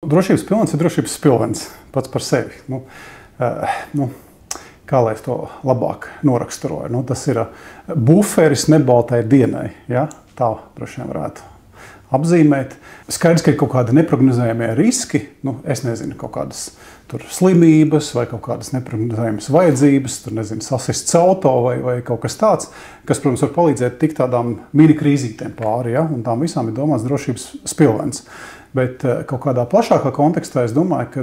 Drošības pilvens ir drošības pilvens pats par sevi. Kā lai to labāk noraksturoju? Tas ir buferis nebaltai dienai. Ja? Tā droši vien varētu apzīmēt. Skaidrs, ka ir kaut kādi neprognozējamie riski. Es nezinu, kaut kādas slimības vai kaut kādas neprognozējamas vajadzības, sasists auto vai kaut kas tāds, kas, protams, var palīdzēt tikt tādām mini krīzītēm pāri. Ja? Un tām visām ir domāts drošības spilvens. Bet kaut kādā plašākā kontekstā es domāju, ka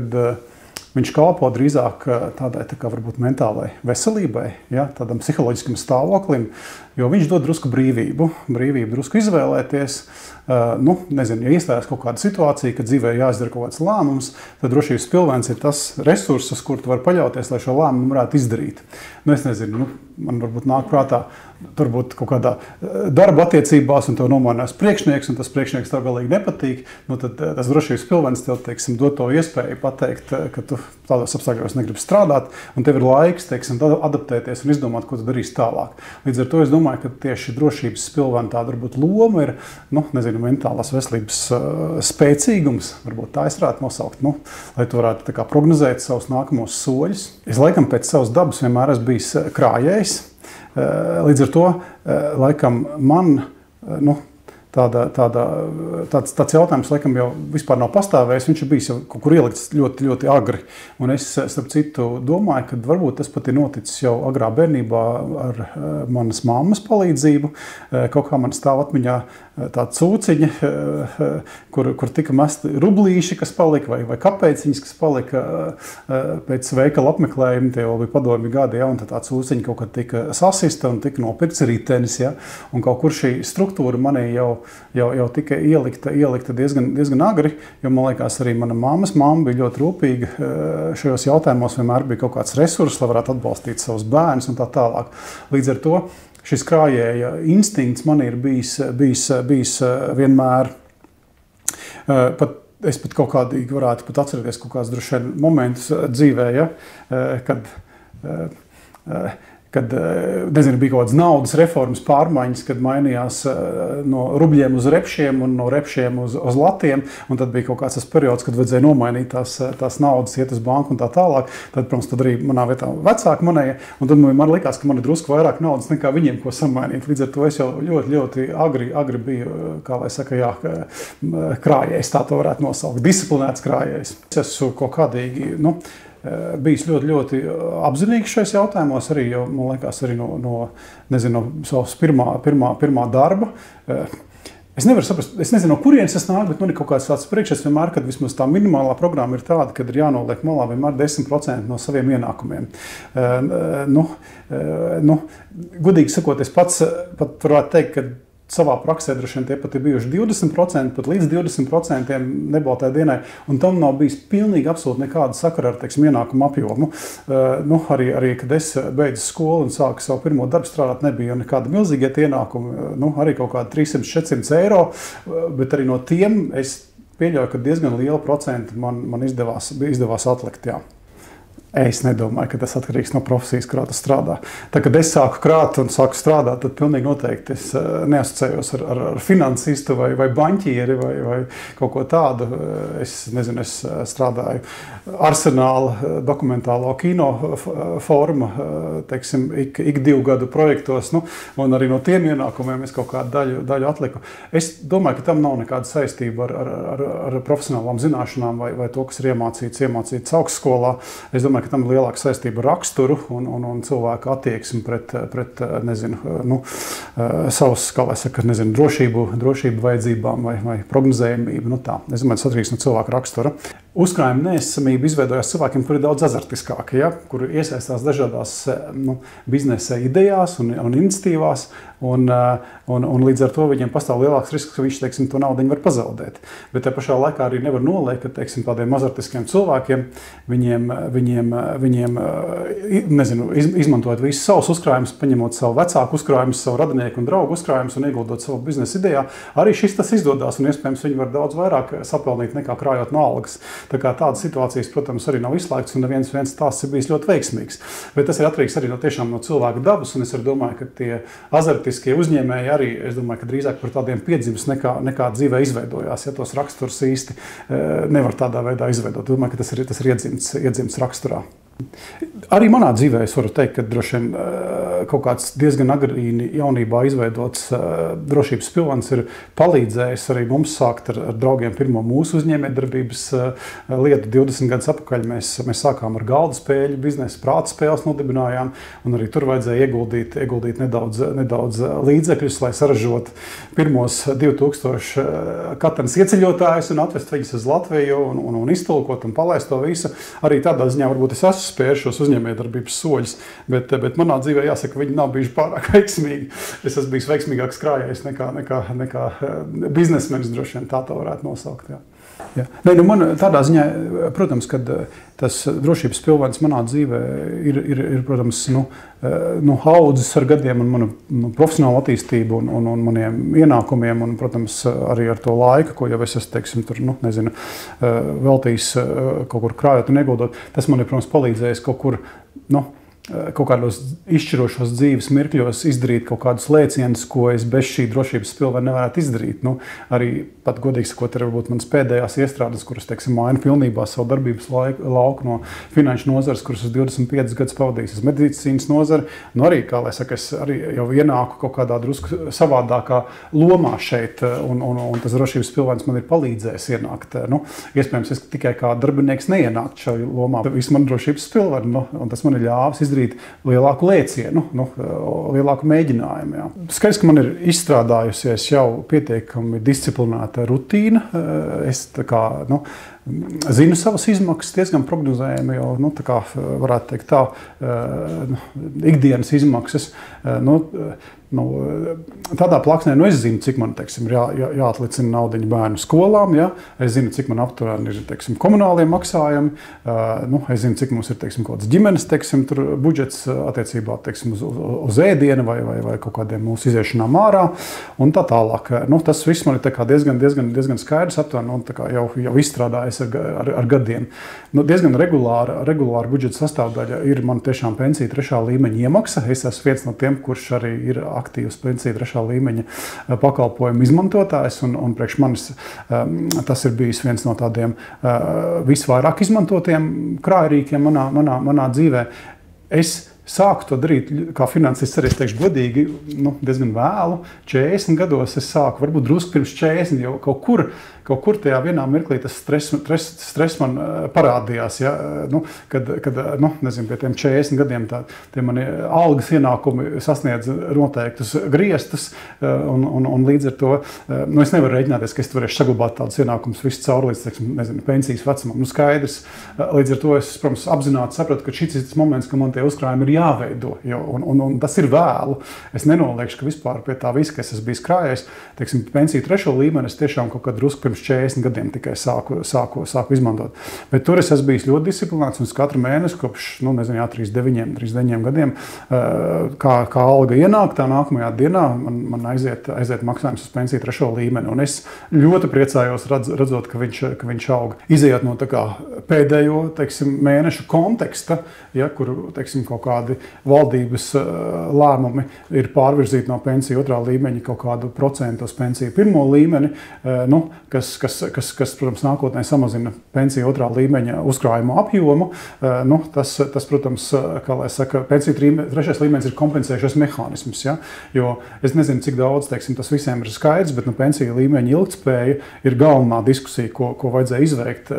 viņš kalpo drīzāk tādai varbūt mentālai veselībai, ja, tādam psiholoģiskam stāvoklim, jo viņš dod drusku brīvību drusku izvēlēties. Ja iestājās kaut kāda situācija, kad dzīvē jāizdara kaut kāds lēmums, tad drošības pilvens ir tas resurss, uz kur tu vari paļauties, lai šo lēmumu varētu izdarīt. Es nezinu, man varbūt nāk prātā, turbūt kaut kādā darba attiecībās, un tev nomainās priekšnieks, un tas priekšnieks tev galīgi nepatīk, tad tas drošības pilvens tev, dod to iespēju pateikt, ka tu tādos apstākļos negribi strādāt, un tev ir laiks, adaptēties un izdomāt, ko tu darīsi tālāk. Līdz ar to es domāju, ka tieši drošības pilvena tāda varbūt loma ir, mentālās veselības spēcīgums, varbūt tā es varētu nosaukt, lai tu varētu prognozēt savus nākamos soļus. Es laikam pēc savas dabas vienmēr esmu bijis krājējs. Līdz ar to, laikam, man tāds jautājums laikam jau vispār nav pastāvējis. Viņš ir bijis jau kaut kur ielikts ļoti, ļoti agri. Un es, starp citu, domāju, ka varbūt tas pat ir noticis jau agrā bērnībā ar manas mammas palīdzību. Kaut kā man stāv atmiņā tā cūciņa, kur tika mesti rublīši, kas palika, vai kapēciņas, kas palika pēc veikala apmeklējuma. Tie jau bija padomju gadi, ja, un tā cūciņa kaut kad tika sasista un tika nopirkts ritenis. Ja, un kaut kur šī struktūra manī jau tika ielikta diezgan agri, jo man liekas arī mana mamma bija ļoti rūpīga šajos jautājumos, vienmēr bija kaut kāds resurss, lai varētu atbalstīt savus bērnus un tā tālāk. Līdz ar to šis krājēja instinkts man ir bijis vienmēr. Es pat kaut kādīgi varētu pat atcerēties kaut kāds droši vien momentus dzīvē, ja, kad bija kaut kādas naudas reformas pārmaiņas, kad mainījās no rubļiem uz repšiem un no repšiem uz latiem, un tad bija kaut kāds tas periods, kad vajadzēja nomainīt tās naudas, iet uz banku un tā tālāk. Tad, protams, tad arī manā vietā vecāki manēja, un tad man likās, ka man ir drusku vairāk naudas nekā viņiem, ko samainīt. Līdz ar to es jau ļoti, ļoti agri biju, kā lai saka, krājējs, tā to varētu nosaukt, disciplinēts krājējs. Es esmu kaut kādīgi, bijis ļoti, ļoti apzinīgs šajos jautājumos, arī, jo, man liekas, arī no savas pirmā darba. Es nevaru saprast, es nezinu, no kurienes es nāku, bet man ir kaut kāds tāds priekšstats vienmēr, kad vismaz tā minimālā programma ir tāda, kad ir jānoliek malā vienmēr 10% no saviem ienākumiem. Godīgi sakot, es pats pat varētu teikt, ka savā praksē droši vien tie pat ir bijuši 20%, pat līdz 20% nebaltai dienai, un tam nav bijis pilnīgi absolūti nekāda sakara ar, ienākumu apjomu. Arī, kad es beidzu skolu un sāku savu pirmo darbu strādāt, nebija nekāda milzīgie ienākumi, arī kaut kādi 300-400 eiro, bet arī no tiem es pieļauju, ka diezgan liela procenta man izdevās atlikt, jā. Es nedomāju, ka tas atkarīgs no profesijas, kurā tu strādā. Tā, kad es sāku krāt un sāku strādāt, tad pilnīgi noteikti es neasociējos ar finansistu vai baņķieri vai kaut ko tādu. Es strādāju Arsenāla dokumentālo kino forma, ik 2 gadu projektos, un arī no tiem ienākumiem es kaut kādu daļu atliku. Es domāju, ka tam nav nekāda saistība ar profesionālām zināšanām vai to, kas ir iemācīts augšskolā. Es domāju, ka tam ir lielāka saistība ar raksturu un cilvēku attieksmi pret savus, kā lai saka, drošību vajadzībām vai prognozējumību. Tā. Es domāju, tas atkarīgs no cilvēka rakstura. Uzkrājuma neesamība izveidojās cilvēkiem, kuri ir daudz azartiskāki, ja, kuri iesaistās dažādās biznesa idejās un iniciatīvās, un līdz ar to viņiem pastāv lielāks risks, ka viņš, to naudu var pazaudēt. Bet te pašā laikā arī nevar noliekt, ka, tādiem azartiskiem cilvēkiem viņiem viņiem nezinu, izmantojot visus savus uzkrājumus, paņemot savu vecāku uzkrājumus, savu radinieku un draugu uzkrājumus un ieguldot savu biznesa idejā, arī šis tas izdodas un iespējams viņi var daudz vairāk sapelnīt nekā krājot no algas. Tā kā tādas situācijas, protams, arī nav izslēgtas un viens stāsts ir bijis ļoti veiksmīgs. Bet tas ir atkarīgs arī tiešām no cilvēka dabas, un es arī domāju, ka tie azartiskie uzņēmēji arī, es domāju, ka drīzāk par tādiem piedzimis nekā dzīvē izveidojās, ja tos raksturs īsti nevar tādā veidā izveidot. Domāju, ka tas ir iedzimts raksturā. Arī manā dzīvē es varu teikt, ka droši vien kaut kāds diezgan agrīni jaunībā izveidots drošības pilvens ir palīdzējis arī mums sākt ar draugiem pirmo mūsu uzņēmējdarbības lietu 20 gadus atpakaļ. Mēs sākām ar galda spēļu biznesu, prāta spēles nodibinājām, un arī tur vajadzēja ieguldīt nedaudz līdzekļus, lai saražot pirmos 2000 katans ieceļotājus un atvest viņus uz Latviju un iztulkot un palaist to visu. Arī tādā ziņā varbūt es esmu spēju šos uzņēmējdarbības soļus, bet manā dzīvē jāsaka, viņi nav bijuši pārāk veiksmīgi. Es esmu bijis veiksmīgāks krājējs nekā biznesmenis, droši vien tā varētu nosaukt. Jā. Jā. Man tādā ziņā, protams, kad tas drošības pilvens manā dzīvē ir protams, audzis ar gadiem un manu profesionālu attīstību un maniem ienākumiem un, protams, arī ar to laiku, ko jau es esmu, teiksim, tur, veltījis kaut kur krājot un ieguldot. Tas man ir, protams, palīdzējis kaut kur, kaut kādos izšķirošos dzīves mirkļos izdarīt kaut kādus lēcienus, ko es bez šī drošības pilvena nevarētu izdarīt. Arī pat godīgi sakot, ir varbūt manas pēdējās iestrādes, kuras, teiksim, maina pilnībā savu darbības lauku no finanšu nozares, kuras es 25 gadus pavadījis uz medicīnas nozari. Arī, kā lai saka, es arī jau ienāku kaut kādā drusku savādākā lomā šeit, un tas drošības pilvens man ir palīdzējis ienākt. Iespējams, es tikai kā darbinieks neienākt šajā lomā, visu man drošības pilvenu, un tas man ir ļāvis izdarīt lielāku lēcienu, lielāku mēģinājumu. Jā. Skaidrs, ka man ir izstrādājusies jau pietiekami disciplinēta rutīna. Es zinu savas izmaksas diezgan prognozējami, jo, varētu teikt tā, ikdienas izmaksas. Tādā plāksnē, es zinu, cik man, teiksim, jāatlicina naudiņa bērnu skolām, ja? Es zinu, cik man aptuveni ir, teiksim, komunālie maksājumi, es zinu, cik mums ir, teiksim, kaut kāds ģimenes, teiksim, tur budžets attiecībā, teiksim, uz ēdienu vai kaut kādiem mūsu iziešanām ārā un tā tālāk. Tas viss man ir diezgan skaidrs aptuveni, jau izstrādājies ar gadiem. Diezgan regulāra budžeta sastāvdaļa ir man tiešām pensija 3. līmeņa iemaksa. Es esmu viens no tiem, kurš arī ir aktīvs pensiju 3. līmeņa pakalpojumu izmantotājs, un priekš manis tas ir bijis viens no tādiem visvairāk izmantotiem krājrīkiem manā dzīvē. Es sāku to darīt, kā finansists arī, es teikšu godīgi, diezgan vēlu. 40 gados es sāku, varbūt drusku pirms 40, jo kaut kur tajā vienā mirklī tas stress man parādījās, ja? Kad nezinu, pie tiem 40 gadiem tie mani algas ienākumi sasniedz noteiktus griestus, un līdz ar to, es nevaru rēķināties, ka es varēšu saglabāt tādus ienākumus visu cauri līdz, teiksim, nezinu, pensijas vecumam. Skaidrs, līdz ar to es, protams, apzināti sapratu, ka šis ir tas moments, ka man tie uzkrājumi ir jāveido, un tas ir vēlu. Es nenoliekšu, ka vispār pie tā visa, ka es esmu bijis krājējis, teiksim, pensiju 3. līmeni, es tiešām kaut kad drusku pirms 40 gadiem tikai sāku izmantot. Bet tur es esmu bijis ļoti disciplinēts, un katru mēnesi kopš, 39 gadiem, kā alga ienāk, tā nākamajā dienā man aiziet maksājums uz pensiju 3. līmeni. Un es ļoti priecājos redzot, ka viņš aug. Izejot no tā kā pēdējo, teiksim, mēnešu konteksta, ja, kur, teiksim, kaut kādi valdības lēmumi ir pārvirzīti no pensiju 2. līmeņa kaut kādu procentu uz pensiju 1. līmeni, kas, protams, nākotnē samazina pensiju 2. līmeņa uzkrājumu apjomu. Tas, protams, kā lai saka, pensiju 3. līmenis ir kompensējušais mehānisms. Ja? Jo es nezinu, cik daudz, teiksim, tas visiem ir skaidrs, bet pensiju līmeņa ilgtspēja ir galvenā diskusija, ko vajadzēja izveikt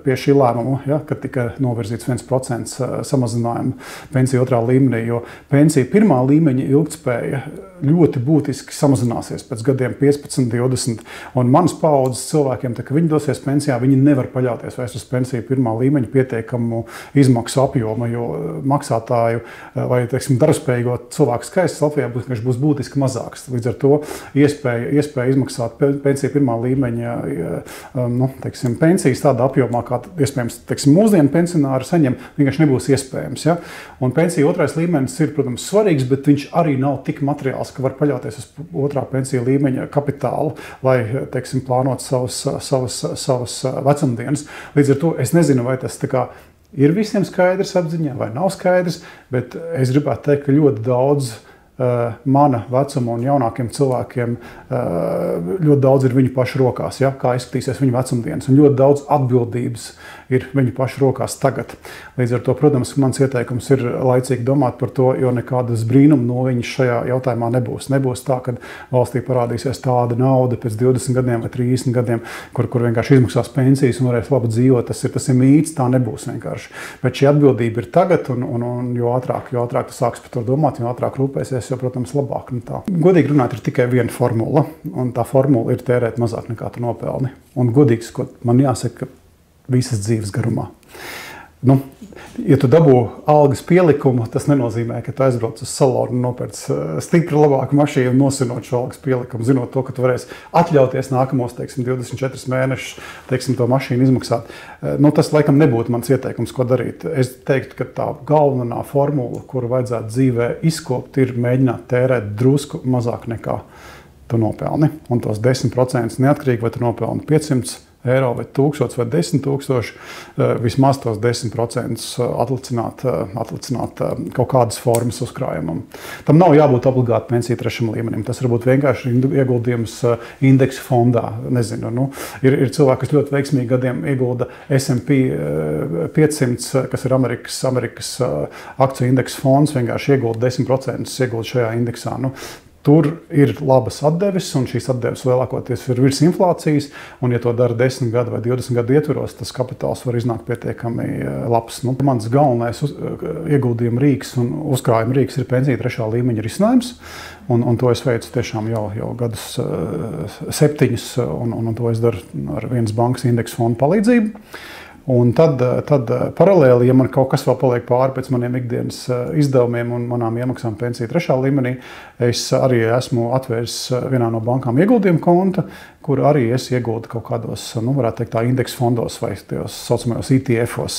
pie šī lēmuma, ja? Kad tika novirzīts 1% samazinājumu pensiju 2. līmenī, jo pensiju 1. līmeņa ilgtspēja ļoti būtiski samazināsies pēc gadiem 15, 20, un manas paudzes cilvēkiem, kad viņi dosies pensijā, viņi nevar paļauties vairs uz pensiju 1. līmeņa pietiekamu izmaksu apjomu, jo maksātāju vai, teiksim, darbspējīgo cilvēku skaits Latvijā būs būtiski mazāks. Līdz ar to iespēja izmaksāt pensiju 1. līmeņa, teiksim, pensijas tādā apjomā, kā iespējams, teiksim, mūsdienu pensionāri saņem, vienkārši nebūs iespējams. Ja? Un pensija otrais līmenis ir, protams, svarīgs, bet viņš arī nav tik materiāls, ka var paļauties uz otrā pensija līmeņa kapitālu, lai, teiksim, plānot savas vecumdienas. Līdz ar to es nezinu, vai tas tā kā ir visiem skaidrs apziņā vai nav skaidrs, bet es gribētu teikt, ka ļoti daudz mana vecuma un jaunākiem cilvēkiem ļoti daudz ir viņu pašu rokās, ja, kā izskatīsies viņu vecumdienas, un ļoti daudz atbildības ir viņu pašu rokās tagad. Līdz ar to, protams, mans ieteikums ir laicīgi domāt par to, jo nekādas brīnuma no viņas šajā jautājumā nebūs. Nebūs tā, ka valstī parādīsies tāda nauda pēc 20 gadiem vai 30 gadiem, kur vienkārši izmaksās pensijas un varēs labi dzīvot. Tas ir mīts, tā nebūs vienkārši. Bet šī atbildība ir tagad, un jo ātrāk tu sāks par to domāt, jo ātrāk rūpēsies, jo, protams, labāk. Godīgi runāt, ir tikai viena formula, un tā formula ir tērēt mazāk nekā tu nopelni. Un godīgs, ko man jāsaka, visas dzīves garumā. Ja tu dabū algas pielikumu, tas nenozīmē, ka tu aizbrauc uz salonu un nopērc stipri labāku mašīnu un nosinot šo algas pielikumu, zinot to, ka tu varēsi atļauties nākamos, 24 mēnešus, to mašīnu izmaksāt. Tas, laikam, nebūtu mans ieteikums, ko darīt. Es teiktu, ka tā galvenā formula, kuru vajadzētu dzīvē izkopt, ir mēģināt tērēt drusku mazāk nekā tu nopelni. Un tos 10% neatkarīgi, vai tu nopelni 500 eiro vai 1000 vai 10 000, vismaz tos 10% atlicināt kaut kādas formas uzkrājumam. Tam nav jābūt obligāti pensiju trešam līmenim. Tas var būt vienkārši ieguldījums indeksu fondā. Nezinu, ir cilvēki, kas ļoti veiksmīgi gadiem iegulda S&P 500, kas ir Amerikas akciju indeksu fonds, vienkārši iegulda 10% iegulda šajā indeksā. Tur ir labas atdeves, un šīs atdeves lielākoties ir virs inflācijas, un ja to dara 10 gadu vai 20 gadu ietvaros, tas kapitāls var iznākt pietiekami labs. Mans galvenais ieguldījuma rīks un uzkrājuma rīks ir pensija trešā līmeņa risinājums, un to es veicu tiešām jau gadus 7, un to es daru ar vienas bankas indeksu fondu palīdzību. Un tad paralēli, ja man kaut kas vēl paliek pāri pēc maniem ikdienas izdevumiem un manām iemaksām pensiju trešā līmenī, es arī esmu atvēris vienā no bankām ieguldījumu konta, kur arī es ieguldu kaut kādos, varētu teikt, tā indeksu fondos vai tajos saucamajos ETF-os.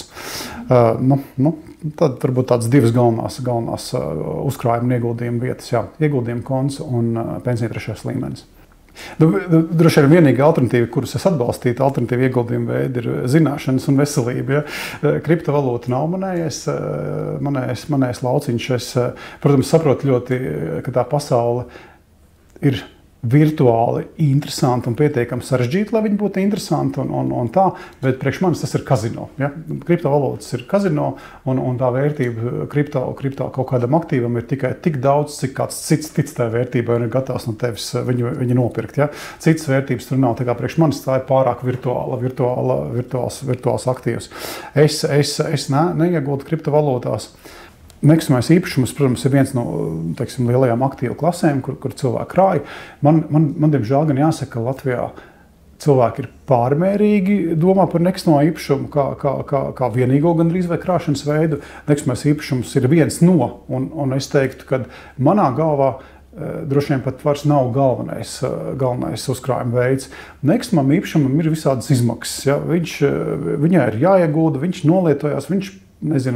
Tad varbūt tādas divas galvenās uzkrājuma un ieguldījuma vietas, ieguldījumu konts un pensiju trešais līmenis. Droši vien vienīga alternatīva, kuras es atbalstītu, alternatīva ieguldījuma veidi ir zināšanas un veselība. Ja? Kriptovalūta nav manējais lauciņš. Es, protams, saprotu ļoti, ka tā pasaule ir virtuāli interesanti un pietiekami sarežģīti, lai viņi būtu interesanti un tā, bet priekš manis tas ir kazino. Ja? Kriptovalūtas ir kazino, un tā vērtība kripto kaut kādam aktīvam ir tikai tik daudz, cik kāds cits tic tā vērtība un ir gatavs no tevis viņu nopirkt. Ja? Citas vērtības tur nav, tā kā priekš manis tā ir pārāk virtuāls aktīvs. Es neieguldu kriptovalūtās. Nekustamais īpašums, protams, ir viens no lielajām aktīvu klasēm, kur cilvēki krāj. Man diemžēl gan jāsaka, ka Latvijā cilvēki ir pārmērīgi domā par nekustamo īpašumu kā vienīgo gandrīz vai krāšanas veidu. Nekustamais īpašums ir viens no, un es teiktu, ka manā galvā droši vien pat vairs nav galvenais uzkrājuma veids. Nekustamam īpašumam ir visādas izmaksas. Ja? Viņai ir jāiegulda, viņš nolietojās, viņš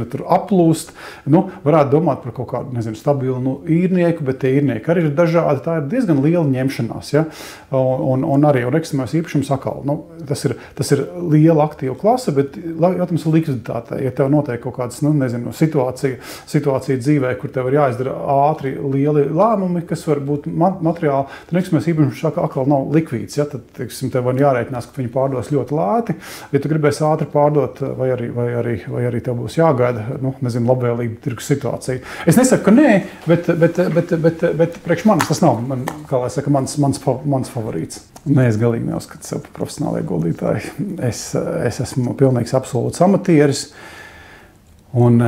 tur aplūst. Varētu domāt par kaut kādu, stabilu īrnieku, bet tie īrnieki arī ir dažādi. Tā ir diezgan liela ņemšanās. Ja? Un arī nekustamais īpašums atkal. Tas ir liela aktīva klase, bet jautājums ir likviditāte. Ja tev notiek kaut kādas, situācija dzīvē, kur tev ir jāizdara ātri lieli lēmumi, kas var būt materiāli, tad nekustamais īpašums atkal nav likvīds. Ja? Tad, tev var jārēķinās, ka viņi pārdos ļoti lēti. Ja tu gribēsi ātri pārdot, vai arī tev būs jāgaida, labvēlīga tirgus situācija. Es nesaku, ka nē, bet priekš manis tas nav, mans favorīts. Es galīgi neuzskatu sev par profesionālu ieguldītāju. Es esmu pilnīgs absolūts amatieris, un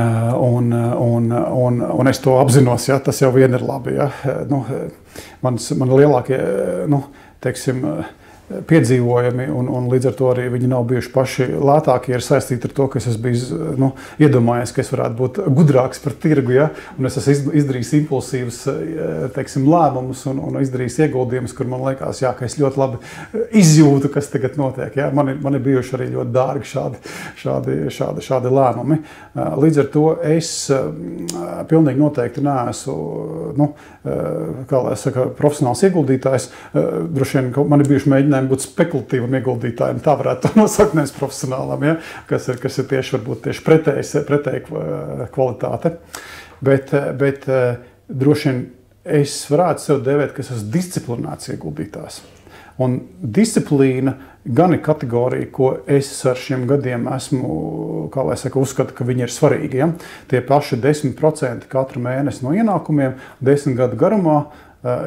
es to apzinos, ja, tas jau vien ir labi. Ja. Man lielākie, piedzīvojami, un līdz ar to arī viņi nav bijuši paši lētākie, ir saistīti ar to, ka es esmu bijis, iedomājies, ka es varētu būt gudrāks par tirgu, ja? Un es esmu izdarījis impulsīvus, teiksim, lēmumus un izdarījis ieguldījumus, kur man liekas, jā, ka es ļoti labi izjūtu, kas tagad notiek. Ja? Man ir bijuši arī ļoti dārgi šādi lēmumi. Līdz ar to es pilnīgi noteikti neesmu, kā lai saka, profesionāls ieguldītājs. Droši vien, man ir bijuši mēģinājumi būt spekulatīvam ieguldītājiem, tā varētu to nosaukt, nevis profesionālam, ja? kas ir tieši varbūt tieši pretēja kvalitāte. Bet droši vien es varētu sev dēvēt, ka es esmu disciplinēts ieguldītājs. Un disciplīna gan ir kategorija, ko es ar šiem gadiem esmu, kā lai saka, uzskatu, ka viņi ir svarīgi. Ja? Tie paši 10% katru mēnesi no ienākumiem 10 gadu garumā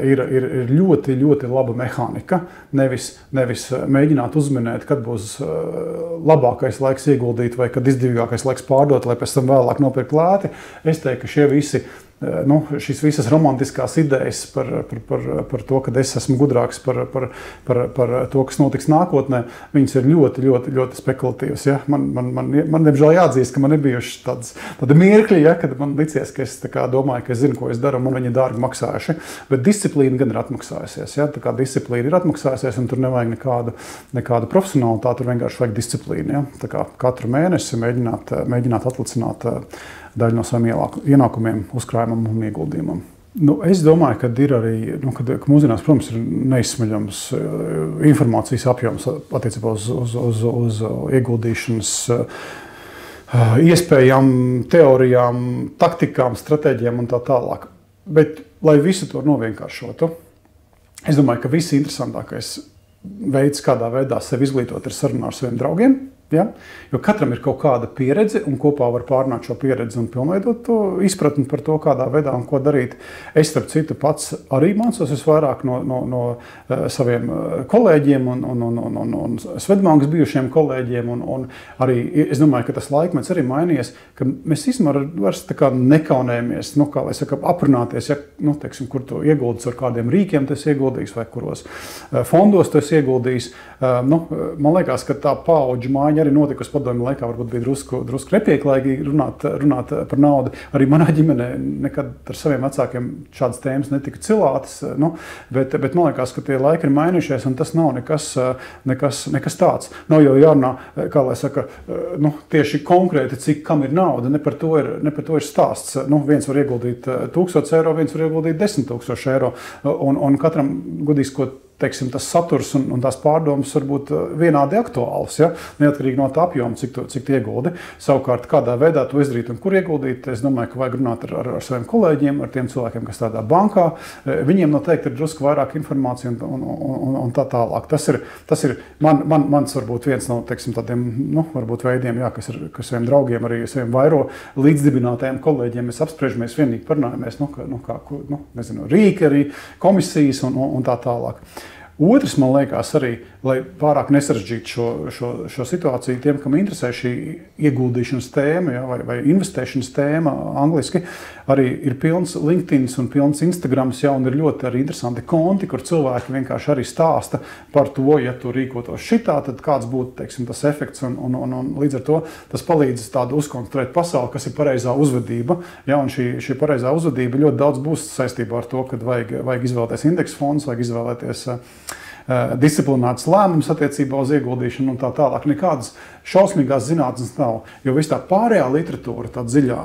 ir ļoti, ļoti laba mehānika. Nevis mēģināt uzminēt, kad būs labākais laiks ieguldīt vai kad izdevīgākais laiks pārdot, lai pēc tam vēlāk nopirkt lēti. Es teiktu, ka šie visi šīs visas romantiskās idejas par to, ka es esmu gudrāks par to, kas notiks nākotnē, viņas ir ļoti, ļoti, ļoti spekulatīvas. Ja? Man diemžēl jāatzīst, ka man ir bijuši tādi mirkļi, ja? Kad man licies, ka es domāju, ka es zinu, ko es daru, un man viņi ir dārgi maksājuši. Bet disciplīna gan ir atmaksājusies. Ja? Tā kā disciplīna ir atmaksājusies, un tur nevajag nekādu profesionālitāti, tur vienkārši vajag disciplīnu. Ja? Tā kā katru mēnesi mēģināt atlicināt daļu no saviem ienākumiem, uzkrājumam un ieguldījumam. Es domāju, ka ir arī, ka mūsdienās, protams, ir neizsmeļams informācijas apjoms attiecībā uz ieguldīšanas iespējām, teorijām, taktikām, stratēģijām un tā tālāk. Bet, lai visu to novienkāršotu, es domāju, ka viss interesantākais veids, kādā veidā sevi izglītot, ir sarunā ar saviem draugiem. Ja? Jo katram ir kaut kāda pieredze, un kopā var pārnāt šo pieredzi un pilnveidot to izpratni par to, kādā veidā un ko darīt. Es, starp citu, pats arī mācos visvairāk no saviem kolēģiem un Svedbankas bijušiem kolēģiem. Un arī es domāju, ka tas laikmets arī mainījies, ka mēs īstenībā vairs tā kā nekaunējamies, kā lai saka, aprunāties, ja, teiksim, kur tu ieguldīsi, ar kādiem rīkiem tu esi ieguldījis vai kuros fondos tu esi ieguldījis. Man liekas, ka tā paudžu māja arī notikusi padomju laikā, varbūt bija drusku nepieklājīgi runāt par naudu. Arī manā ģimenē nekad ar saviem vecākiem šādas tēmas netika cilātas, bet man liekas, ka tie laiki ir mainījušies, un tas nav nekas tāds. Nav jau jārunā, kā lai saka, tieši konkrēti, cik kam ir nauda, ne par to ir stāsts. Viens var ieguldīt 1000 eiro, viens var ieguldīt 10 000 eiro, un katram godīs, ko teiksim, tas saturs un tās pārdomas var būt vienādi aktuāls, ja? Neatkarīgi no tā apjoma, cik ieguldi. Savukārt, kādā veidā to izdarīt un kur ieguldīt, es domāju, ka vajag runāt ar saviem kolēģiem, ar tiem cilvēkiem, kas strādā bankā. Viņiem noteikti ir drusku vairāk informācija un tā tālāk. Tas ir mans varbūt viens no, teiksim, tādiem, varbūt veidiem, jā, kas saviem draugiem, arī saviem vairo līdzdibinātajiem kolēģiem mēs apspriežamies, vienīgi parunājamies, nezinu, rīki arī, komisijas un tā tālāk. Otrs, man liekas, arī, lai pārāk nesarežģītu šo situāciju tiem, kam interesē šī ieguldīšanas tēma, ja, vai investēšanas tēma angliski, arī ir pilns LinkedIn un pilns Instagrams, ja, un ir ļoti arī interesanti konti, kur cilvēki vienkārši arī stāsta par to, ja tu rīkotos šitā, tad kāds būtu, teiksim, tas efekts, un līdz ar to tas palīdz tādu uzkonstruēt pasauli, kas ir pareizā uzvedība, ja, un šī pareizā uzvedība ļoti daudz būs saistībā ar to, kad vajag izvēlēties indeksu fondus, vajag izvēlēties disciplinētas lēmumus attiecībā uz ieguldīšanu un tā tālāk. Nekādas šausmīgās zinātnes nav, jo viss tā pārējā literatūra, tā dziļā,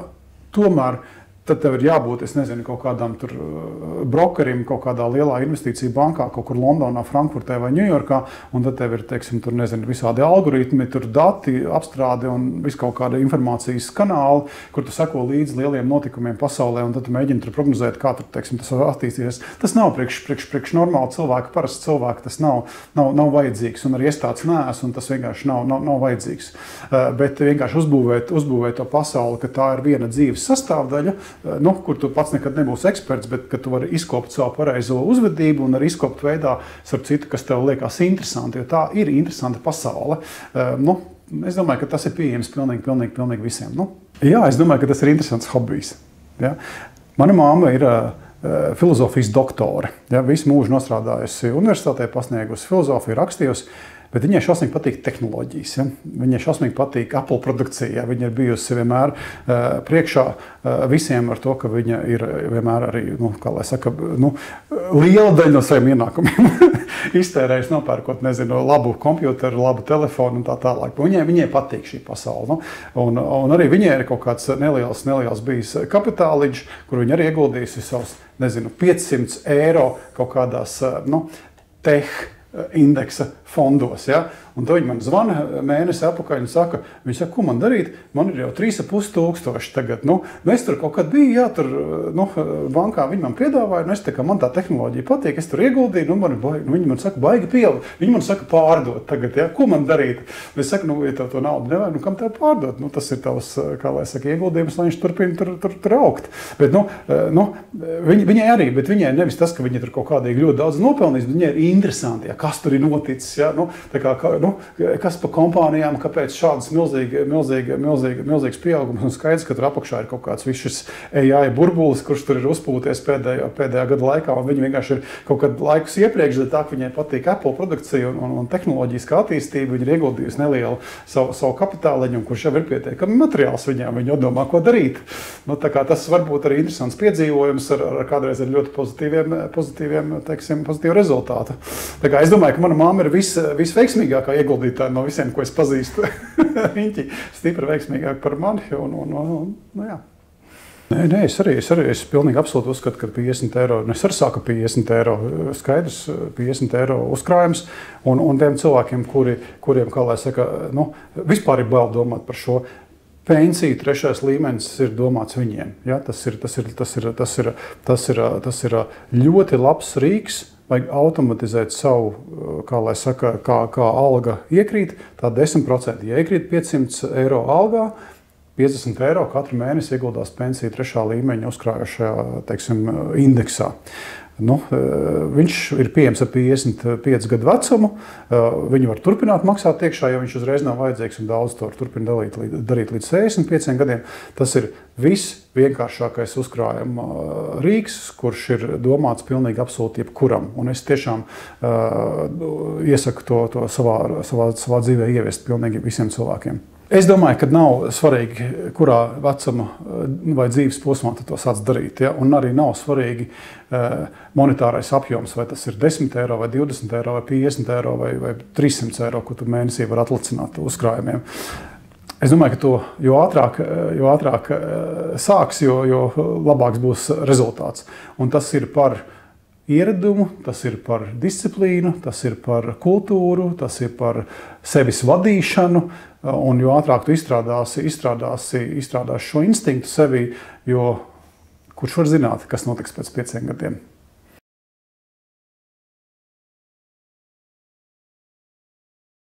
tomēr tad tev ir jābūt, es nezinu, kaut kādam tur brokerim, kaut kādā lielā investīcija bankā, kaut kur Londonā, Frankfurtē vai Ņujorkā, un tad tev ir, teiksim, tur, nezinu, visādi algoritmi, tur dati, apstrādi un viss kaut kāda informācijas kanāli, kur tu seko līdz lieliem notikumiem pasaulē, un tad tu mēģini tur prognozēt, kā tur, teiksim, tas attīstīsies. Tas nav priekš normāli cilvēku, parasti cilvēku, tas nav vajadzīgs, un arī es tāds neesmu, un tas vienkārši nav vajadzīgs. Bet vienkārši uzbūvēt to pasauli, ka tā ir viena dzīves sastāvdaļa, kur tu pats nekad nebūsi eksperts, bet ka tu vari izkopt savu pareizo uzvedību un arī izkopt veidā, starp citu, kas tev liekas interesanti, jo tā ir interesanta pasaule. Es domāju, ka tas ir pieejams pilnīgi visiem. Jā, es domāju, ka tas ir interesants hobijs. Ja? Mana mamma ir filozofijas doktore. Ja, visu mūžu nostrādājusi universitātē, pasniegusi filozofiju, rakstījusi. Bet viņai šausmīgi patīk tehnoloģijas. Ja? Viņai šausmīgi patīk Apple produkcija. Ja? Viņa ir bijusi vienmēr priekšā visiem ar to, ka viņa ir vienmēr arī, kā lai saka, liela daļa no saviem ienākumiem iztērējusi nopērkot, nezinu, labu kompjuteru, labu telefonu un tā tālāk. Viņai patīk šī pasaule. Un arī viņai ir kaut kāds neliels bijis kapitāliņš, kur viņa arī ieguldījusi savus, nezinu, 500 eiro kaut kādās, tech indeksa fondos. Ja? Un to viņi man zvana mēnesi apakaļ un saka, ko man darīt? Man ir jau 3,5 tagad. Es tur kaut kad biju, jā, tur bankā viņi man piedāvāja, man tā tehnoloģija patīk, es tur ieguldīju, viņi man saka, baigi pieauga. Viņi man saka, pārdot tagad, ja? Ko man darīt? Es saku, ja tev to naudu nevajag, kam tev pārdot? Tas ir tavs, kā lai saka, ieguldījums, lai viņš turpina tur augt. Bet, viņai arī, bet viņai nevis tas, ka viņi tur kaut kādīgi ļoti daudz nopelnīs, bet viņai ir interesanti, ja? Kas tur ir noticis, ja? Kas pa kompānijām, kāpēc šādas milzīgas pieaugums, un skaidrs, ka tur apakšā ir kaut kāds viss šis AI burbulis, kurš tur ir uzpūties pēdējā gada laikā, un viņi vienkārši ir kaut kad laikus iepriekš, tā, ka viņai patīk Apple produkcija un tehnoloģiskā attīstība, viņi ir ieguldījusi nelielu savu kapitāliņu, kurš jau ir pietiekami materiāls viņām, viņi domā, ko darīt. Tā kā tas varbūt arī interesants piedzīvojums ar kādreiz ar ļoti pozitīviem, pozitīvu rezultātu. Tā kā es domāju, ka mana mamma ir visveiksmīgākā ieguldītāja no visiem, ko es pazīstu. Viņi stipri veiksmīgāk par mani. Jā. Nē, es arī pilnīgi absolūti uzskatu, ka 50 eiro, es arī sāku 50 eiro, skaidrs, 50 eiro uzkrājums, un tiem cilvēkiem, kuriem, kā lai saka, vispār ir bail domāt par šo. Pensija 3. līmenis ir domāts viņiem. Ja? Tas ir ļoti labs rīks, vajag automatizēt savu, kā lai saka, kā alga iekrīt, tā 10%. Ja iekrīt 500 eiro algā, 50 eiro katru mēnesi ieguldās pensiju 3. līmeņa uzkrājušajā, teiksim, indeksā. Viņš ir pieejams ar 55 gadu vecumu. Viņu var turpināt maksāt iekšā, ja viņš uzreiz nav vajadzīgs, un daudz to turpina darīt līdz 65 gadiem. Tas ir visvienkāršākais uzkrājuma rīks, kurš ir domāts pilnīgi absolūti jebkuram. Un es tiešām iesaku to savā dzīvē ieviest pilnīgi visiem cilvēkiem. Es domāju, ka nav svarīgi, kurā vecuma vai dzīves posmā tu to sāc darīt. Ja? Un arī nav svarīgi monetārais apjoms, vai tas ir 10 eiro, vai 20 eiro, vai 50 eiro, vai 300 eiro, ko tu mēnesī var atlicināt uzkrājumiem. Es domāju, ka jo ātrāk sāks, jo labāks būs rezultāts. Un tas ir par ieradumu, tas ir par disciplīnu, tas ir par kultūru, tas ir par sevis vadīšanu. Un jo ātrāk tu izstrādāsi šo instinktu sevī, jo kurš var zināt, kas notiks pēc 5 gadiem.